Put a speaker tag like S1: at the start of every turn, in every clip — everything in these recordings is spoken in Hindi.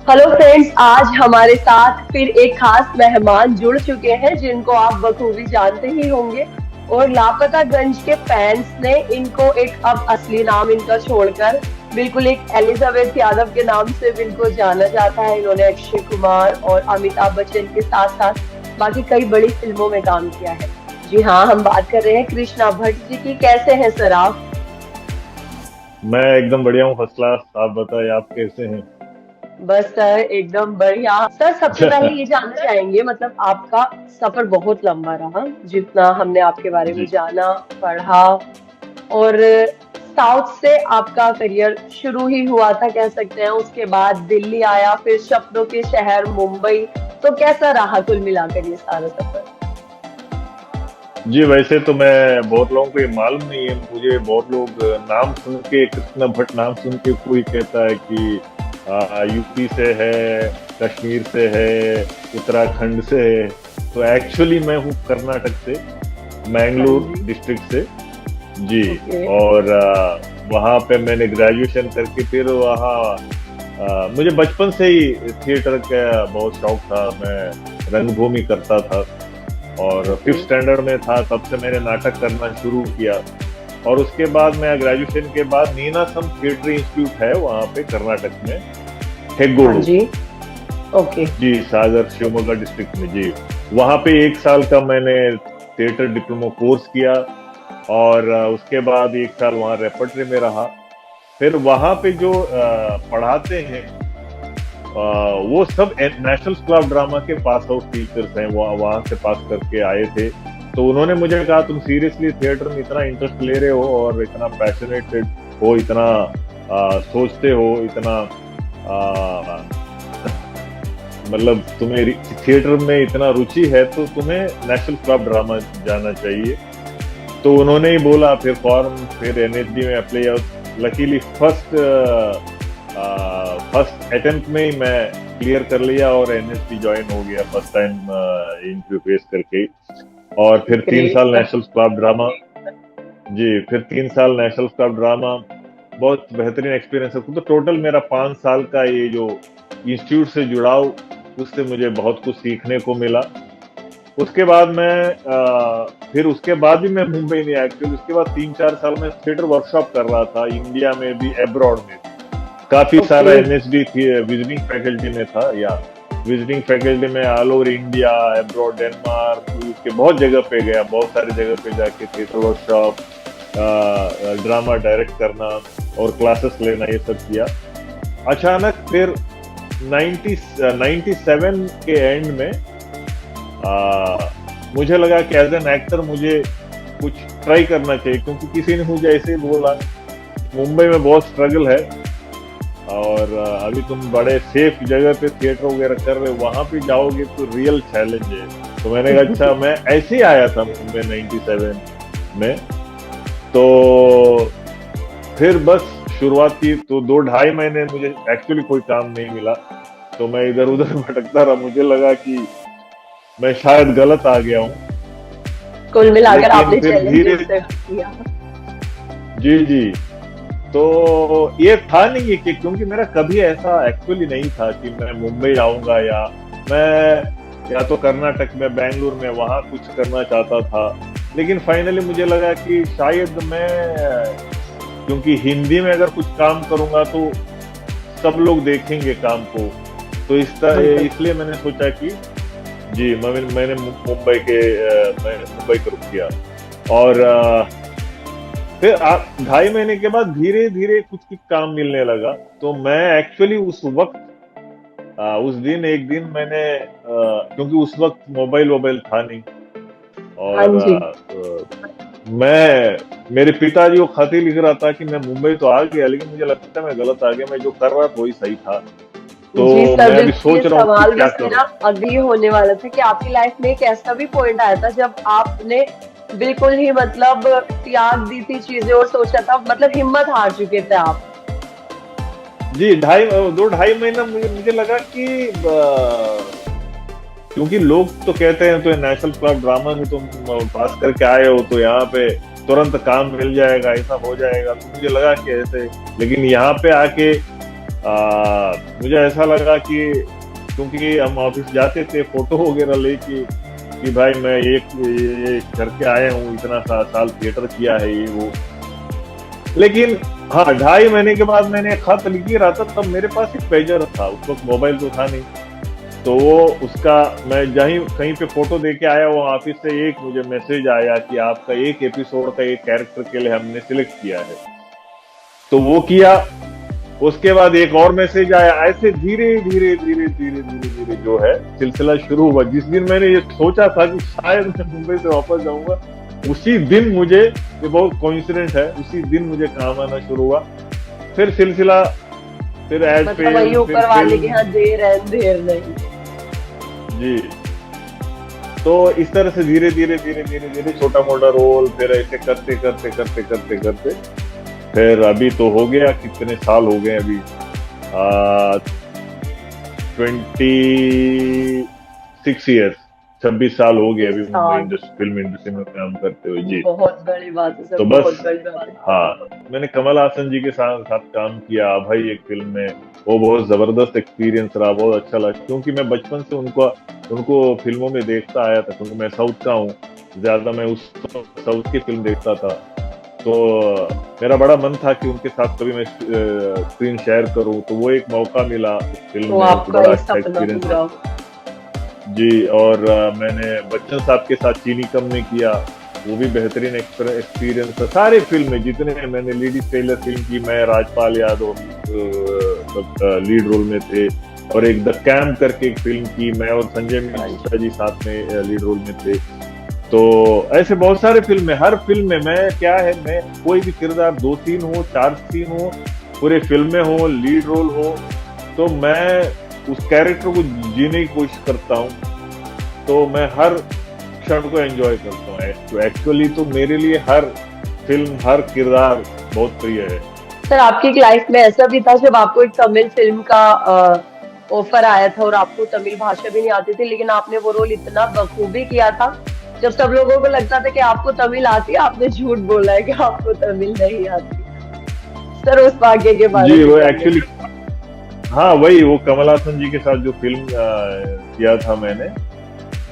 S1: हेलो फ्रेंड्स, आज हमारे साथ फिर एक खास मेहमान जुड़ चुके हैं जिनको आप बखूबी जानते ही होंगे। और लापतागंज के फैंस ने इनको एक अब असली नाम इनका छोड़कर बिल्कुल एक एलिजाबेथ यादव के नाम से भी इनको जाना जाता है। इन्होंने अक्षय कुमार और अमिताभ बच्चन के साथ साथ बाकी कई बड़ी फिल्मों में काम किया है। जी हाँ, हम बात कर रहे हैं कृष्णा भट्ट जी की। कैसे हैं सर आप?
S2: मैं एकदम बढ़िया हूँ, फर्स्ट क्लास। आप बताइए, आप कैसे हैं?
S1: बस सर एकदम बढ़िया। सर सबसे पहले ये जानना चाहेंगे, मतलब आपका सफर बहुत लंबा रहा, जितना हमने आपके बारे में
S2: जी
S1: जाना, पढ़ा। और साउथ से आपका करियर शुरू ही हुआ था कह सकते हैं। उसके बाद दिल्ली आया, फिर सपनों के शहर मुंबई। तो कैसा रहा कुल मिलाकर ये सारा सफर?
S2: जी, वैसे तो मैं बहुत लोगों को ये मालूम नहीं है। मुझे बहुत लोग नाम सुन के, कृष्णा भट्ट नाम सुन के कोई कहता है कि यूपी से है, कश्मीर से है, उत्तराखंड से है। तो एक्चुअली मैं हूँ कर्नाटक से,
S1: हाँ
S2: मैंगलोर
S1: जी।
S2: डिस्ट्रिक्ट से। जी।
S1: ओके।
S2: और वहाँ पे मैंने ग्रेजुएशन करके फिर वहाँ मुझे बचपन से ही थिएटर का बहुत शौक था। मैं रंगभूमि करता था और
S1: ओके।
S2: फिफ्थ स्टैंडर्ड में था तब से मैंने नाटक करना शुरू किया। और उसके बाद मैं ग्रेजुएशन के बाद नीनासम थिएटर इंस्टीट्यूट है वहाँ पे कर्नाटक में,
S1: हाँ
S2: हेग्गोडू।
S1: जी। ओके।
S2: जी, सागर शिवमोगा डिस्ट्रिक्ट में। जी, वहाँ पे एक साल का मैंने थिएटर डिप्लोमा कोर्स किया। और उसके बाद एक साल वहाँ रेपर्टरी में रहा। फिर वहाँ पे जो पढ़ाते हैं वो सब नेशनल स्कूल ऑफ ड्रामा के पास आउट टीचर्स हैं, वो वहाँ से पास करके आए थे। तो उन्होंने मुझे कहा, तुम सीरियसली थिएटर में इतना इंटरेस्ट ले रहे हो और इतना पैशनेटेड हो, इतना सोचते हो, इतना आ, मतलब तुम्हें थिएटर में इतना रुचि है, तो तुम्हें नेशनल स्कूल ऑफ ड्रामा जाना चाहिए। तो उन्होंने ही बोला, फिर फॉर्म, फिर एनएसडी में अप्लाई। लकीली फर्स्ट अटेम्प्ट में ही मैं क्लियर कर लिया और एनएसडी ज्वाइन हो गया फर्स्ट टाइम इंटरव्यू फेस करके। और फिर तीन
S1: ग्रेट
S2: साल
S1: sir.
S2: National school of drama. जी, फिर 3 साल नेशनल स्कूल ऑफ ड्रामा। बहुत बेहतरीन एक्सपीरियंस है। तो टोटल मेरा 5 साल का ये जो इंस्टीट्यूट से जुड़ाव, उससे मुझे बहुत कुछ सीखने को मिला। उसके बाद मैं फिर उसके बाद भी मैं मुंबई नहीं आया, क्योंकि उसके बाद 3-4 साल में थिएटर वर्कशॉप कर रहा था, इंडिया में भी, अब्रॉड में भी। काफी सारा
S1: ओके।
S2: एनएसडी थी, विजिटिंग फैकल्टी में था, या विजिटिंग फैकल्टी में all over India, abroad, Denmark के बहुत जगह पे गया। बहुत सारी जगह पे जाके थिएटर वर्कशॉप, ड्रामा डायरेक्ट करना और क्लासेस लेना, ये सब किया। अचानक फिर 97 के एंड में मुझे लगा कि एज एन एक्टर मुझे कुछ ट्राई करना चाहिए, क्योंकि किसी ने मुझे ऐसे ही बोला, मुंबई में बहुत स्ट्रगल है और अभी तुम बड़े सेफ जगह पे थिएटर वगैरह कर रहे हो, वहां पे जाओगे तो रियल चैलेंज है। तो मैंने कहा अच्छा, मैं ऐसे ही आया था मुंबई 97 में। तो फिर बस शुरुआत की, तो 2-2.5 महीने मुझे एक्चुअली कोई काम नहीं मिला। तो मैं इधर उधर भटकता रहा। मुझे लगा कि मैं शायद गलत आ गया हूँ।
S1: कुल मिलाकर
S2: लेकिन
S1: आपने
S2: फिर धीरे,
S1: चैलेंजेस से किया।
S2: जी जी, तो ये था नहीं कि, क्योंकि मेरा कभी ऐसा एक्चुअली नहीं था कि मैं मुंबई आऊंगा, या मैं या तो कर्नाटक में, बेंगलुरु में वहां कुछ करना चाहता था। लेकिन फाइनली मुझे लगा कि शायद मैं, क्योंकि हिंदी में अगर कुछ काम करूंगा तो सब लोग देखेंगे काम को। तो
S1: बिल्कुल।
S2: इसलिए मैंने सोचा कि जी, मैंने मैं मुंबई का रुख किया। और फिर 2.5 महीने के बाद धीरे धीरे कुछ कुछ काम मिलने लगा। तो मैं एक्चुअली उस वक्त, उस दिन एक दिन मैंने, क्योंकि उस वक्त मोबाइल वोबाइल था नहीं,
S1: हाँ
S2: और
S1: जी।
S2: मैं, मेरे पिताजी को खत ही लिख रहा था कि मैं मुंबई तो आ गया, लेकिन मुझे लगता है मैं गलत आ गया, मैं जो कर रहा था वही सही था। तो
S1: जी सर,
S2: मैं अभी
S1: बिल्कुल ये
S2: सोच रहा हूँ कि
S1: सवाल
S2: क्या
S1: बस मेरा
S2: करूँ।
S1: अभी होने वाला था कि आपकी लाइफ में एक ऐसा भी पॉइंट आया था जब आपने बिल्कुल ही मतलब त्याग दी थी चीजें और सोचा था, मतलब हिम्मत हार चुके थे आप।
S2: जी, 2-2.5 महीना मुझे लगा कि क्योंकि लोग तो कहते हैं, तो नेशनल क्लब ड्रामा में तुम पास करके आए हो तो यहाँ पे तुरंत काम मिल जाएगा, ऐसा हो जाएगा। तो मुझे लगा कि ऐसे, लेकिन यहाँ पे आके मुझे ऐसा लगा कि क्योंकि हम ऑफिस जाते थे फोटो वगैरह लेके कि भाई मैं ये करके आया हूँ, इतना साल थिएटर किया है ये वो। लेकिन हाँ, 2.5 महीने के बाद मैंने खत लिख ही रहा था, तब मेरे पास एक पेजर था, उस वक्त मोबाइल तो था नहीं। तो वो उसका मैं जहीं कहीं पे फोटो दे के आया वो ऑफिस से, एक मुझे मैसेज आया कि आपका एक एपिसोड का एक कैरेक्टर के लिए हमने सिलेक्ट किया है। तो वो किया। उसके बाद एक और मैसेज आया। ऐसे धीरे धीरे धीरे धीरे धीरे धीरे जो है सिलसिला शुरू हुआ। जिस दिन मैंने ये सोचा था कि शायद मैं मुंबई से वापस जाऊंगा, उसी दिन मुझे, ये बहुत कोइंसिडेंट है, उसी दिन मुझे काम आना शुरू हुआ। फिर सिलसिला, फिर एड
S1: मतलब वही
S2: फिल्म, फिर
S1: ऊपर वाले के
S2: फिल्म।
S1: यहाँ देर है अंधेर नहीं।
S2: जी। तो इस तरह से धीरे धीरे धीरे धीरे धीरे छोटा मोटा रोल, फिर ऐसे करते करते करते करते करते फिर अभी तो हो गया, कितने साल हो गए अभी, 26 ईयर्स, 26 साल हो गए अभी मुंबई
S1: साल
S2: फिल्म इंडस्ट्री में काम करते हुए। जी।
S1: बहुत बड़ी बात है सर,
S2: तो
S1: बहुत
S2: बस,
S1: बड़ी बात है।
S2: हाँ, मैंने कमल हासन जी के साथ साथ काम किया भाई एक फिल्म में। वो बहुत जबरदस्त एक्सपीरियंस रहा, बहुत अच्छा लगा, क्योंकि मैं बचपन से उनको फिल्मों में देखता आया था, क्योंकि मैं साउथ का हूँ ज्यादा, मैं उस साउथ की फिल्म देखता था। तो मेरा बड़ा मन था कि उनके साथ कभी मैं स्क्रीन शेयर करूं, तो वो एक मौका मिला उस फिल्म
S1: तो
S2: में, तो
S1: आपका
S2: बड़ा
S1: ये
S2: अच्छा
S1: सपना
S2: एक्सपीरियंस
S1: पूरा।
S2: है। जी। और मैंने बच्चन साहब के साथ चीनी कम में किया, वो भी बेहतरीन एक्सपीरियंस था। सारे फिल्म में जितने मैंने लेडी टेलर फिल्म की, मैं राजपाल यादव लीड रोल में थे, और एक द कैंप करके एक फिल्म की, मैं और संजय मिश्रा जी साथ में लीड रोल में थे। तो ऐसे बहुत सारे फिल्म है, हर फिल्म में मैं क्या है, मैं कोई भी किरदार 2 सीन हो, 4 सीन हो, पूरे फिल्म में हो, लीड रोल हो, तो मैं उस कैरेक्टर को जीने की कोशिश करता हूँ। तो मैं हर क्षण को एंजॉय करता हूँ। तो एक्चुअली तो मेरे लिए हर फिल्म, हर किरदार बहुत प्रिय है।
S1: सर आपकी लाइफ में ऐसा भी था जब आपको एक तमिल फिल्म का ऑफर आया था और आपको तमिल भाषा भी नहीं आती थी, लेकिन आपने वो रोल इतना बखूबी किया था, जब सब लोगों को लगता था कि आपको तमिल आती है, आपने झूठ बोला है कि आपको तमिल नहीं आती। सर उस वाक्य के बारे
S2: जी,
S1: में
S2: वो
S1: जानिए।
S2: एक्चुअली, हाँ वही, वो कमल हासन जी के साथ जो फिल्म किया था मैंने,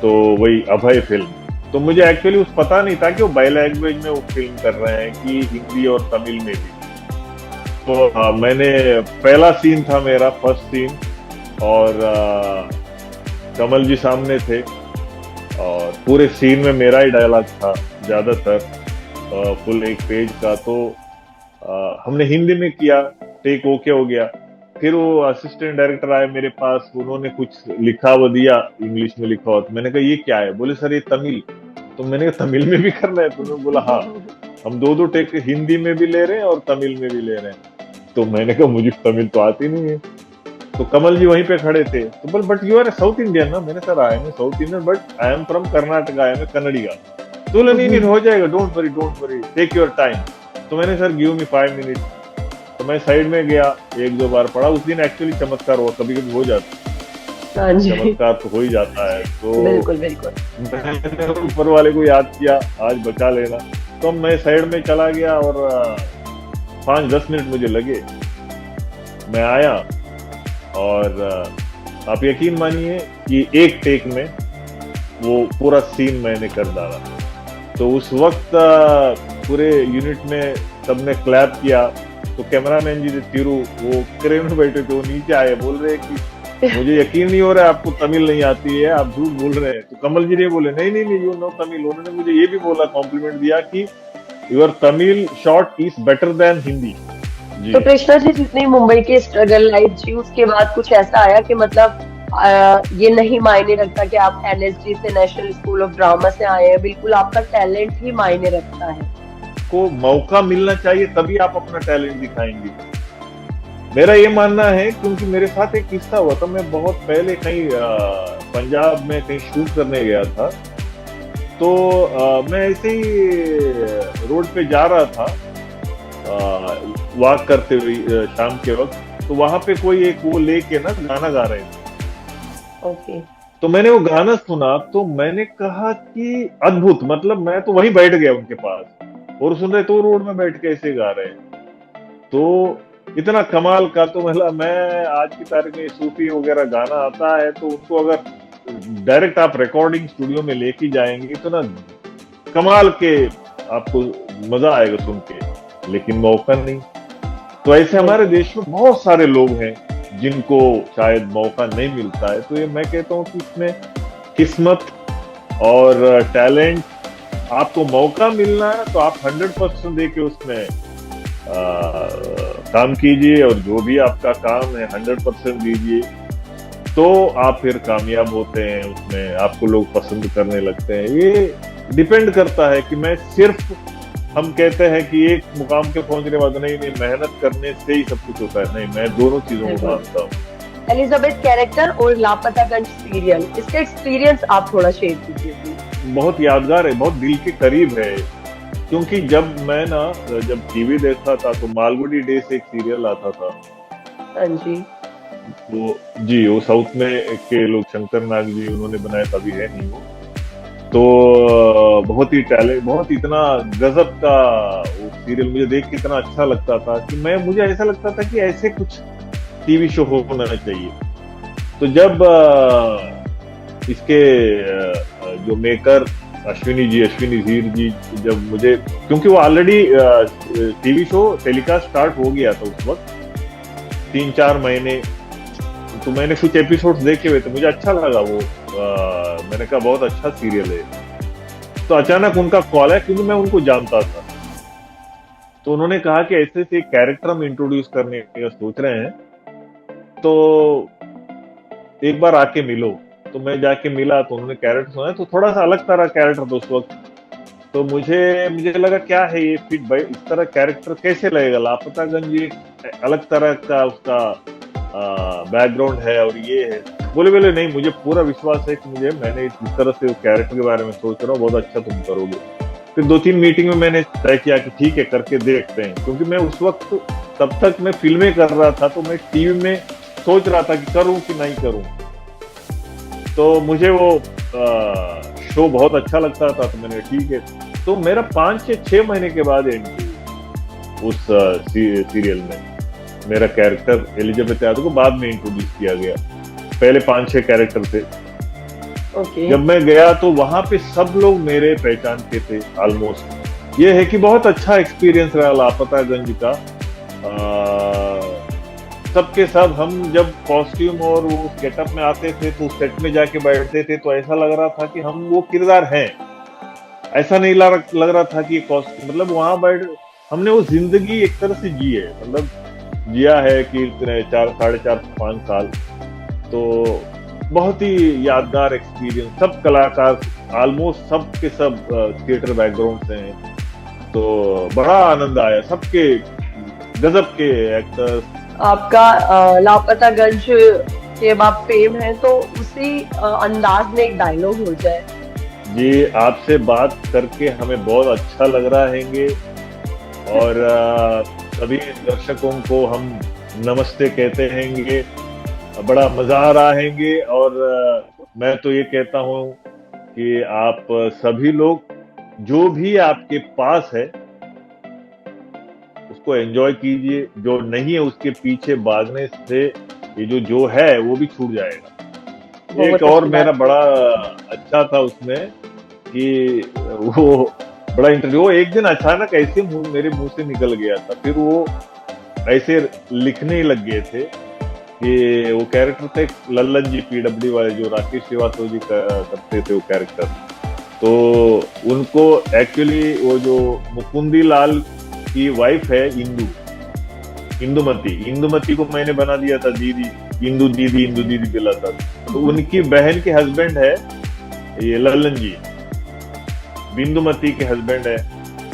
S2: तो वही अभय फिल्म। तो मुझे एक्चुअली उस पता नहीं था कि वो बाई लैंग्वेज में वो फिल्म कर रहे हैं कि हिंदी और तमिल में भी। तो मैंने, पहला सीन था मेरा, फर्स्ट सीन, और कमल जी सामने थे, और पूरे सीन में मेरा ही डायलॉग था ज्यादातर, फुल एक पेज का। तो हमने हिंदी में किया, टेक ओके हो गया। फिर वो असिस्टेंट डायरेक्टर आए मेरे पास, उन्होंने कुछ लिखा वो दिया, इंग्लिश में लिखा हुआ। तो मैंने कहा ये क्या है? बोले सर ये तमिल। तो मैंने कहा तमिल में भी करना है? तो उन्होंने बोला हाँ, हम दो टेक हिंदी में भी ले रहे हैं और तमिल में भी ले रहे हैं। तो मैंने कहा मुझे तमिल तो आती नहीं है। तो कमल जी वहीं पे खड़े थे, तो बोल but you are south Indian ना? मैंने sir I am south Indian but I am from Karnataka, I am कन्नड़ी का। तो बोला नहीं नहीं हो जाएगा, don't worry take your time. तो मैंने सर गिव मी 5 मिनट। तो मैं साइड में गया, 1-2 बार पढ़ा। उस दिन एक्चुअली चमत्कार हुआ, कभी कभी हो जाता
S1: हाँ जी,
S2: चमत्कार, तो हो ही जाता है। तो
S1: बिल्कुल बिल्कुल।
S2: मैंने ऊपर वाले को याद किया, आज बचा लेना। तो मैं साइड में चला गया, और 5-10 मिनट मुझे लगे। मैं आया, और आप यकीन मानिए कि एक टेक में वो पूरा सीन मैंने कर डाला। तो उस वक्त पूरे यूनिट में सबने क्लैप किया। तो कैमरामैन जी तिरु, वो क्रेन में बैठे थे, वो नीचे आए, बोल रहे कि मुझे यकीन नहीं हो रहा है आपको तमिल नहीं आती है, आप झूठ बोल रहे हैं। तो कमल जी ने बोले नहीं नहीं नहीं, यू नो तमिल। उन्होंने मुझे ये भी बोला, कॉम्प्लीमेंट दिया कि your Tamil shot is better than Hindi. जी।
S1: तो कृष्णा जी, जितनी मुंबई की स्ट्रगल लाइफ जी, उसके बाद कुछ ऐसा आया कि मतलब ये नहीं मायने रखता कि आप एनएसडी से, नेशनल स्कूल ऑफ ड्रामा से आए हैं, बिल्कुल आपका टैलेंट ही मायने रखता है?
S2: को मौका मिलना चाहिए, तभी आप अपना टैलेंट दिखाएंगे, मेरा ये मानना है। क्योंकि मेरे साथ एक किस्सा हुआ था, मैं बहुत पहले कहीं पंजाब में कहीं शूट करने गया था। तो मैं ऐसे ही रोड पे जा रहा था, वॉक करते हुए शाम के वक्त। तो वहां पे कोई एक वो लेके ना गाना गा रहे थे।
S1: ओके।
S2: तो मैंने वो गाना सुना, तो मैंने कहा कि अद्भुत, मतलब मैं तो वहीं बैठ गया उनके पास, और सुन रहे तो रोड में बैठ के ऐसे गा रहे हैं। तो इतना कमाल का। तो मतलब मैं आज की तारीख में सूफी वगैरह गाना आता है तो उसको अगर डायरेक्ट आप रिकॉर्डिंग स्टूडियो में लेके जाएंगे तो ना कमाल के आपको मजा आएगा सुन के, लेकिन मौका नहीं। तो ऐसे हमारे देश में बहुत सारे लोग हैं जिनको शायद मौका नहीं मिलता है। तो ये मैं कहता हूँ कि इसमें किस्मत और टैलेंट, आपको मौका मिलना है तो आप 100% दे के उसमें काम कीजिए, और जो भी आपका काम है 100% दीजिए, तो आप फिर कामयाब होते हैं उसमें, आपको लोग पसंद करने लगते हैं। ये डिपेंड करता है कि मैं सिर्फ, हम कहते हैं कि एक मुकाम के पहुंचने के बाद नहीं नहीं मेहनत करने से ही सब कुछ होता है, नहीं, मैं दोनों चीजों को मानता हूँ।
S1: एलिजाबेथ कैरेक्टर और लापतागंज सीरियल, इसका एक्सपीरियंस आप थोड़ा शेयर कीजिए प्लीज।
S2: बहुत यादगार है, बहुत दिल के करीब है, क्योंकि जब मैं ना जब टीवी देखता था तो मालगुडी डेज एक सीरियल आता था।
S1: हाँ जी।
S2: वो जी, वो साउथ में के लोग, शंकर नाग जी उन्होंने बनाया, तभी है नहीं वो। तो बहुत ही टैलेंट, बहुत इतना गजब का वो सीरियल मुझे देख के इतना अच्छा लगता था कि मुझे ऐसा लगता था कि ऐसे कुछ टीवी शो होना चाहिए। तो जब इसके जो मेकर अश्विनी धीर जी, जब मुझे, क्योंकि वो already TV show telecast start हो गया था उस वक्त 3-4 महीने, तो मैंने कुछ एपिसोड्स देखे हुए थे, मुझे अच्छा लगा वो। मैंने कहा बहुत अच्छा सीरियल है। तो अचानक उनका कॉल है, क्योंकि मैं उनको जानता था। तो उन्होंने कहा कि ऐसे से एक कैरेक्टर हम इंट्रोड्यूस करने का सोच रहे हैं, तो एक बार आके मिलो। तो मैं जाके मिला तो उन्होंने कैरेक्टर सुना, तो थोड़ा सा अलग तरह कैरेक्टर था उस वक्त। तो मुझे लगा क्या है ये फिट भाई, इस तरह कैरेक्टर कैसे लगेगा। लापतागंज एक अलग तरह का उसका बैकग्राउंड है और ये है। बोले नहीं, मुझे पूरा विश्वास है कि मैंने इस तरह से उस कैरेक्टर के बारे में सोच रहा हूँ, बहुत अच्छा तुम करोगे। फिर 2-3 मीटिंग में मैंने तय किया कि ठीक है, करके देखते हैं। क्योंकि मैं उस वक्त, तब तक मैं फिल्में कर रहा था, तो मैं टीवी में सोच रहा था कि करूं कि नहीं करूं। तो मुझे वो शो बहुत अच्छा लगता था, तो मैंने ठीक है। तो मेरा 5 या 6 महीने के बाद एंट्री उस सीरियल में, मेरा कैरेक्टर एलिजाबेथ यादव को बाद में इंट्रोड्यूस किया गया, पहले 5-6 कैरेक्टर थे। जब मैं गया तो वहां पे सब लोग मेरे पहचान के थे ऑलमोस्ट। ये है कि बहुत अच्छा एक्सपीरियंस रहा लापतागंज का। सबके सब हम जब कॉस्ट्यूम और वो गेटअप में आते थे तो सेट में जाके बैठते थे, तो ऐसा लग रहा था कि हम वो किरदार हैं। ऐसा नहीं लग रहा था कि कॉस्ट्यूम, मतलब वहां बैठ हमने वो जिंदगी एक तरह से जी है, मतलब जिया है कि 4.5 साल। तो बहुत ही यादगार एक्सपीरियंस। सब कलाकार ऑलमोस्ट सब के सब थिएटर बैकग्राउंड से हैं, तो बड़ा आनंद आया। सबके गजब के एक्टर्स।
S1: आपका लापतागंज के आप फेम है, तो उसी अंदाज में एक डायलॉग हो जाए।
S2: जी, आपसे बात करके हमें बहुत अच्छा लग रहा है, और सभी दर्शकों को हम नमस्ते कहते हैं, बड़ा मजा आ रहा है। और मैं तो ये कहता हूँ कि आप सभी लोग जो भी आपके पास है उसको एंजॉय कीजिए, जो नहीं है उसके पीछे भागने से ये जो है वो भी छूट जाएगा। एक और मेरा बड़ा अच्छा था उसमें कि वो बड़ा इंटरव्यू, वो एक दिन अचानक ऐसे मेरे मुंह से निकल गया था। फिर वो ऐसे लिखने लग गए थे कि वो कैरेक्टर थे लल्लन जी पीडब्ल्यू वाले, जो राकेश श्रीवास्तव जी करते थे वो कैरेक्टर। तो उनको एक्चुअली वो जो मुकुंदी लाल की वाइफ है इंदुमती को मैंने बना दिया था दीदी, इंदू दीदी पिलाता था। तो उनकी बहन के हस्बैंड है ये लल्लन जी, बिंदुमती के हस्बैंड है।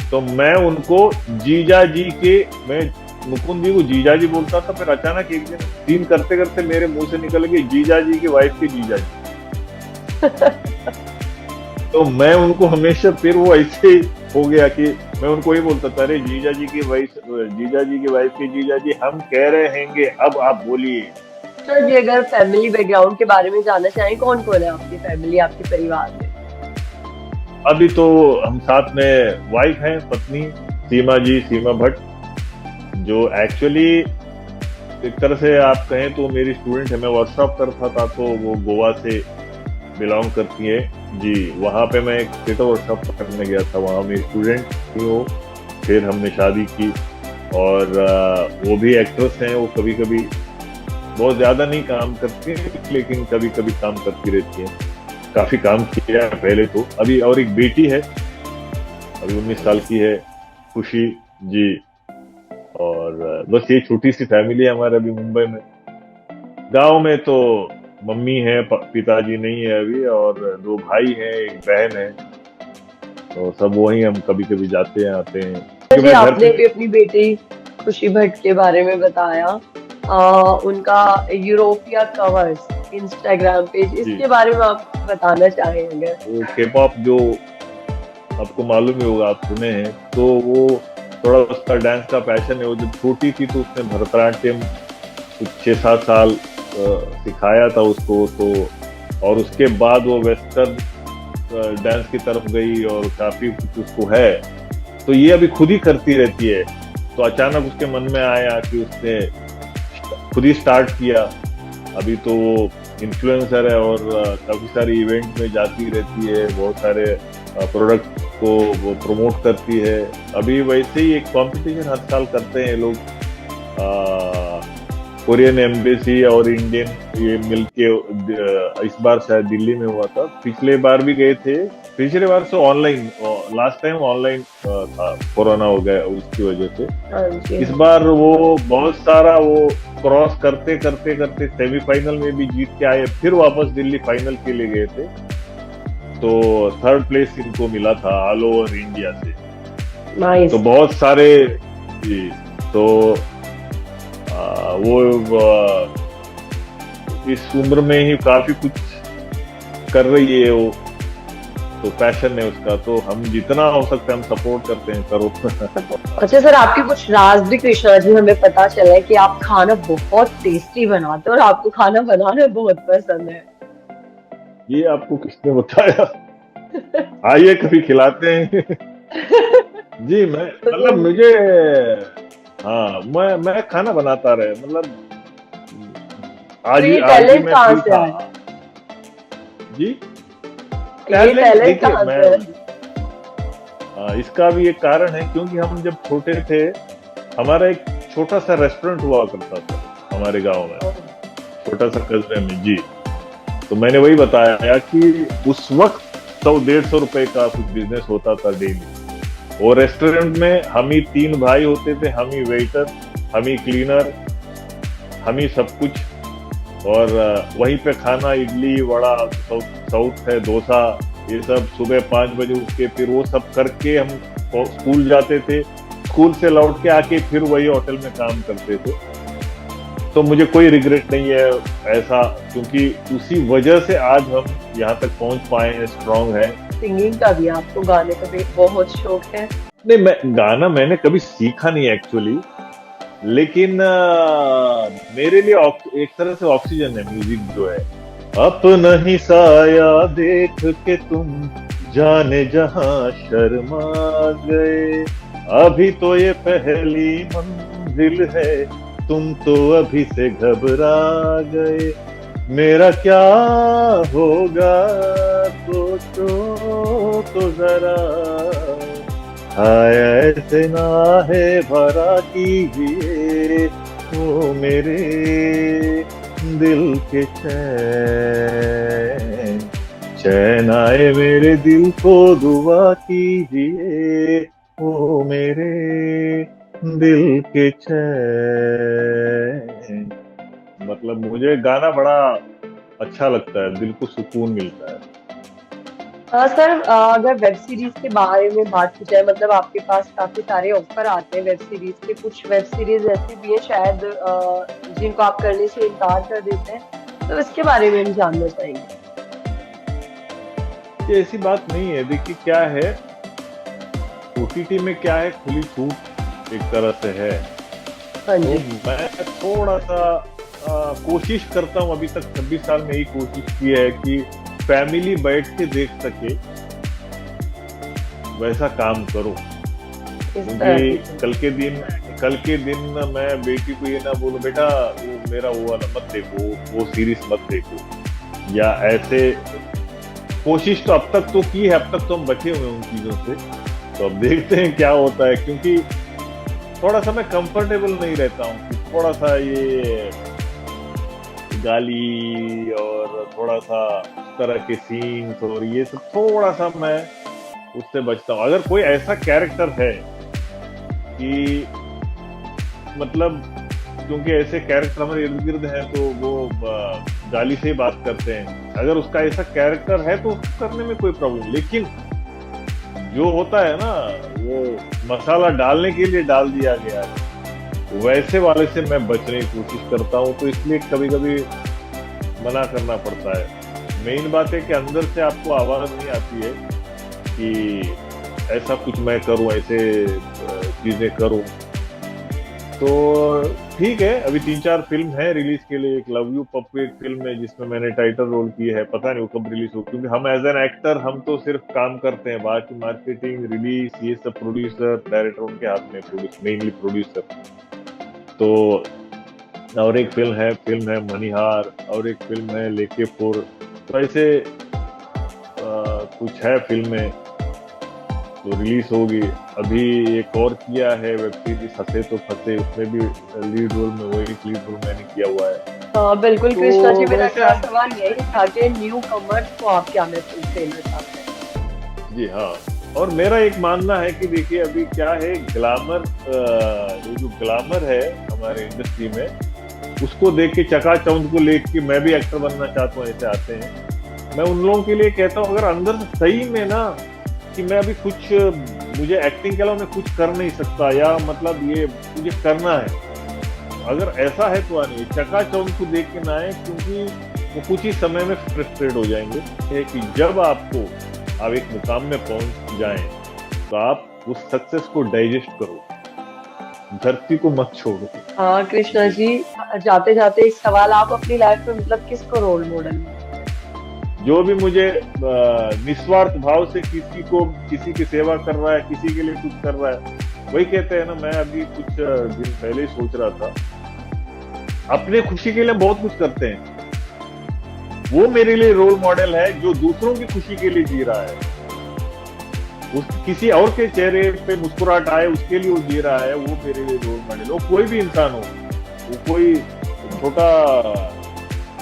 S2: तो मैं उनको जीजा जी के, मैं मुकुंद जी को जीजा जी बोलता था। फिर अचानक एक दिन सीन करते करते मेरे मुंह से निकल गई जीजा जी की वाइफ के जीजा जी। तो मैं उनको हमेशा, फिर वो ऐसे हो गया कि मैं उनको ही बोलता था, अरे जीजा जी की वाइफ के जीजा जी हम कह रहे हैं, अब आप बोलिए।
S1: सर जी, अगर फैमिली बैकग्राउंड के बारे में जानना चाहें, कौन कौन है आपकी फैमिली, आपके परिवार में?
S2: अभी तो हम साथ में वाइफ हैं, पत्नी सीमा भट्ट, जो एक्चुअली एक तरह से आप कहें तो मेरी स्टूडेंट है। मैं वर्कशॉप करता था तो वो गोवा से बिलोंग करती है जी। वहाँ पे मैं एक थिएटर वर्कशॉप करने गया था, वहाँ मेरी स्टूडेंट थी वो। फिर हमने शादी की और वो भी एक्ट्रेस हैं। वो कभी कभी बहुत ज्यादा नहीं काम करती है लेकिन कभी कभी काम करती रहती है। काफी काम किया है पहले तो। अभी और एक बेटी है, अभी 19 साल की है, खुशी जी। और बस ये छोटी सी फैमिली है हमारे अभी मुंबई में। गांव में तो मम्मी है, पिताजी नहीं है अभी, और 2 भाई हैं, एक बहन है। तो सब वही, हम कभी कभी जाते हैं आते हैं क्योंकि
S1: जी
S2: मैं घर
S1: आपने
S2: पे।
S1: भी अपनी बेटी खुशी भट्ट के बारे में बताया, उनका यूरोपिया कवर्स इंस्टाग्राम पेज,
S2: जी,
S1: इसके बारे में आप बताना चाहें अगर।
S2: वो के पॉप जो आपको मालूम ही होगा, आप सुने हैं, तो वो थोड़ा उसका डांस का पैशन है। वो जब छोटी थी तो उसने भरतनाट्यम कुछ 6-7 साल सिखाया था उसको। तो और उसके बाद वो वेस्टर्न डांस की तरफ गई और काफी कुछ उसको है। तो ये अभी खुद ही करती रहती है। तो अचानक उसके मन में आया कि उसने खुद ही स्टार्ट किया। अभी तो वो इन्फ्लुएंसर है और काफी सारी इवेंट में जाती रहती है, बहुत सारे प्रोडक्ट को वो प्रमोट करती है। अभी वैसे ही एक कंपटीशन हर साल करते हैं लोग, कोरियन एम्बेसी और इंडियन ये मिलके। इस बार शायद दिल्ली में हुआ था, पिछले बार भी गए थे। पिछले बार से ऑनलाइन, लास्ट टाइम ऑनलाइन था, कोरोना हो गया उसकी वजह से।
S1: हाँ जी।
S2: इस बार वो बहुत सारा वो क्रॉस करते करते करते सेमीफाइनल में भी जीत के आए, फिर वापस दिल्ली फाइनल के लिए गए थे। तो 3rd प्लेस इनको मिला था ऑल ओवर इंडिया से।
S1: नाइस।
S2: तो बहुत सारे जी। तो वो इस उम्र में ही काफी कुछ कर रही है वो। तो पैशन है उसका, तो हम जितना हो सकता है हम सपोर्ट करते हैं, करो।
S1: अच्छा सर, आपके कुछ राज भी कृष्णा जी, हमें पता चला है कि आप खाना बहुत टेस्टी बनाते हो और आपको खाना बनाना बहुत पसंद है।
S2: ये आपको किसने बताया? आइए कभी खिलाते हैं। जी, मैं मतलब मुझे, हाँ, मैं खाना बनाता रहे, मतलब आज
S1: तो
S2: ही
S1: ये
S2: आज ही
S1: टैलेंट
S2: मैं
S1: कहाँ
S2: फ्री
S1: से
S2: था
S1: आया?
S2: जी।
S1: ये टैलेंट
S2: देखिए,
S1: कहाँ
S2: मैं
S1: से है?
S2: इसका भी एक कारण है, क्योंकि हम जब छोटे थे हमारा एक छोटा सा रेस्टोरेंट हुआ करता था हमारे गांव में, छोटा सा कस्बे में जी। तो मैंने वही बताया कि उस वक्त 100-150 रुपए का कुछ बिजनेस होता था डेली। और रेस्टोरेंट में हम ही 3 भाई होते थे, हम ही वेटर, हम ही क्लीनर, हम ही सब कुछ। और वहीं पे खाना, इडली वड़ा, साउथ है, डोसा, ये सब सुबह 5 बजे उठ के फिर वो सब करके हम स्कूल जाते थे। स्कूल से लौट के आके फिर वही होटल में काम करते थे। तो मुझे कोई रिग्रेट नहीं है ऐसा, क्योंकि उसी वजह से आज हम यहाँ तक पहुंच पाए हैं, स्ट्रांग है।
S1: सिंगिंग का भी, आपको गाने का भी बहुत शौक है?
S2: नहीं, गाना मैंने कभी सीखा नहीं एक्चुअली, लेकिन मेरे लिए एक तरह से ऑक्सीजन है म्यूजिक जो है। अपना ही साया देख के तुम जाने जहां शर्मा गए, अभी तो ये पहली मंजिल है, तुम तो अभी से घबरा गए, मेरा क्या होगा सोचो तो जरा, हाय ऐसे ना है भरा कीजिए वो मेरे दिल के चैन, चैन आए मेरे दिल को दुआ कीजिए वो मेरे दिल के चैन। मतलब मुझे गाना बड़ा अच्छा लगता है, दिल को सुकून मिलता है।
S1: सर, अगर वेब सीरीज के बारे में बात की जाए, मतलब आपके पास काफी सारे ऑफर आते हैं वेब सीरीज के। कुछ वेब सीरीज ऐसी भी है शायद जिनको आप करने से इनकार कर देते हैं, तो इसके बारे में हम जानना चाहेंगे।
S2: ये ऐसी बात नहीं है। देखिए क्या है, ओटीटी में क्या है, खुली छूट एक तरह से है।
S1: हाँ
S2: तो
S1: जी।
S2: मैं थोड़ा सा कोशिश करता हूँ, अभी तक 26 साल में यही कोशिश की है कि फैमिली बैठ के देख सके, वैसा काम करो।
S1: इस तरह
S2: क्योंकि
S1: की।
S2: कल के दिन मैं बेटी को ये ना बोलूं बेटा वो मेरा वो वाला मत देखो, वो सीरीज मत देखो, या ऐसे कोशिश तो अब तक तो की है, अब तक तो हम बचे हुए हैं उन चीजों से। तो अब देखते हैं क्या होता है, क्योंकि थोड़ा सा मैं कंफर्टेबल नहीं रहता हूँ कि थोड़ा सा ये गाली और थोड़ा सा इस तरह के सीन्स और ये सब थोड़ा सा मैं उससे बचता हूँ। अगर कोई ऐसा कैरेक्टर है कि मतलब, क्योंकि ऐसे कैरेक्टर हमारे इर्द गिर्द हैं तो वो गाली से ही बात करते हैं, अगर उसका ऐसा कैरेक्टर है तो उसको करने में कोई प्रॉब्लम, लेकिन जो होता है ना वो मसाला डालने के लिए डाल दिया गया है, वैसे वाले से मैं बचने की कोशिश करता हूँ। तो इसलिए कभी कभी मना करना पड़ता है। मेन बात है कि अंदर से आपको आवाज नहीं आती है कि ऐसा कुछ मैं करूं, ऐसे चीजें करूं। तो ठीक है, अभी 3-4 फिल्म है रिलीज के लिए। एक लव यू पप्पू एक फिल्म है जिसमें मैंने टाइटल रोल किया है, पता नहीं वो कब रिलीज हो, क्योंकि हम एज एन एक्टर हम तो सिर्फ काम करते हैं, बाकी मार्केटिंग रिलीज ये सब प्रोड्यूसर डायरेक्टर उनके हाथ में, मेनली प्रोड्यूसर। तो और एक फिल्म है मनीहार, और एक फिल्म है लेके फोर। तो ऐसे कुछ है फिल्में तो रिलीज होगी। अभी एक और किया है वेब सीरीज हंसे तो फंसे, उसमें भी लीड रोल में, वही लीड रोल मैंने किया हुआ है।
S1: हाँ बिल्कुल
S2: तो
S1: कृष्णा जी, मेरा
S2: वैसे
S1: अगला सवाल यही था कि न्यू कमर्स को आप क्या मैसेज देना चाहते हैं?
S2: जी हाँ, और मेरा एक मानना है कि देखिए अभी क्या है, ग्लैमर, ये जो ग्लैमर है हमारे इंडस्ट्री में, उसको देख के चकाचौंध को लेके कि मैं भी एक्टर बनना चाहता हूँ, ऐसे आते हैं। मैं उन लोगों के लिए कहता हूँ अगर अंदर से सही में ना कि मैं अभी कुछ, मुझे एक्टिंग के अलावा मैं कुछ कर नहीं सकता, या मतलब ये मुझे करना है, अगर ऐसा है तो आने, चकाचौंध को देख के ना आए, क्योंकि वो कुछ ही समय में फ्रस्ट्रेट हो जाएंगे। है कि जब आप एक मुकाम में पहुंच जाएं तो आप उस सक्सेस को डाइजेस्ट करो, धरती को मत छोड़ो।
S1: हाँ कृष्णा जी, जाते जाते एक सवाल, आप अपनी लाइफ में मतलब किसको रोल मॉडल मानते हैं?
S2: जो भी मुझे निस्वार्थ भाव से किसी की सेवा कर रहा है, किसी के लिए कुछ कर रहा है, वही कहते हैं ना। मैं अभी कुछ दिन पहले ही सोच रहा था, अपने खुशी के लिए बहुत कुछ करते हैं, वो मेरे लिए रोल मॉडल है। जो दूसरों की खुशी के लिए जी रहा है, उस किसी और के चेहरे पे मुस्कुराहट आए उसके लिए वो जी रहा है, वो मेरे लिए रोल मॉडल। वो कोई भी इंसान हो, वो कोई छोटा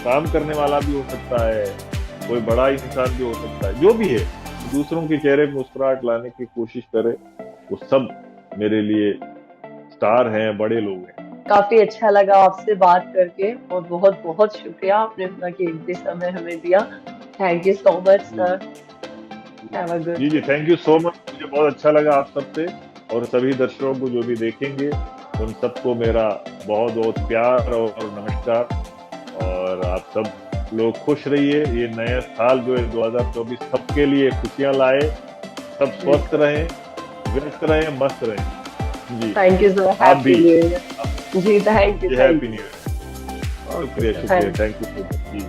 S2: काम करने वाला भी हो सकता है, कोई बड़ा इंसान भी हो सकता है, जो भी है, दूसरों के चेहरे पे मुस्कुराहट लाने की कोशिश करे, वो सब मेरे लिए स्टार हैं, बड़े लोग हैं।
S1: काफी अच्छा लगा आपसे बात करके, और बहुत बहुत शुक्रिया, आपने अपना कीमती समय हमें दिया। Thank you so much sir. Have a good.
S2: जी थैंक यू सो मच, मुझे बहुत अच्छा लगा आप सबसे, और सभी दर्शकों को जो भी देखेंगे उन सबको मेरा बहुत बहुत प्यार और नमस्कार। और आप सब लोग खुश रहिए, ये नया साल जो है 2024 सबके लिए खुशियां लाए, सब स्वस्थ रहें, व्यस्त रहें, मस्त रहें। जी
S1: थैंक यू सर,
S2: आप भी।
S1: Happy new year. जी thank you.
S2: Happy new year. शुक्रिया, thank you so much ji.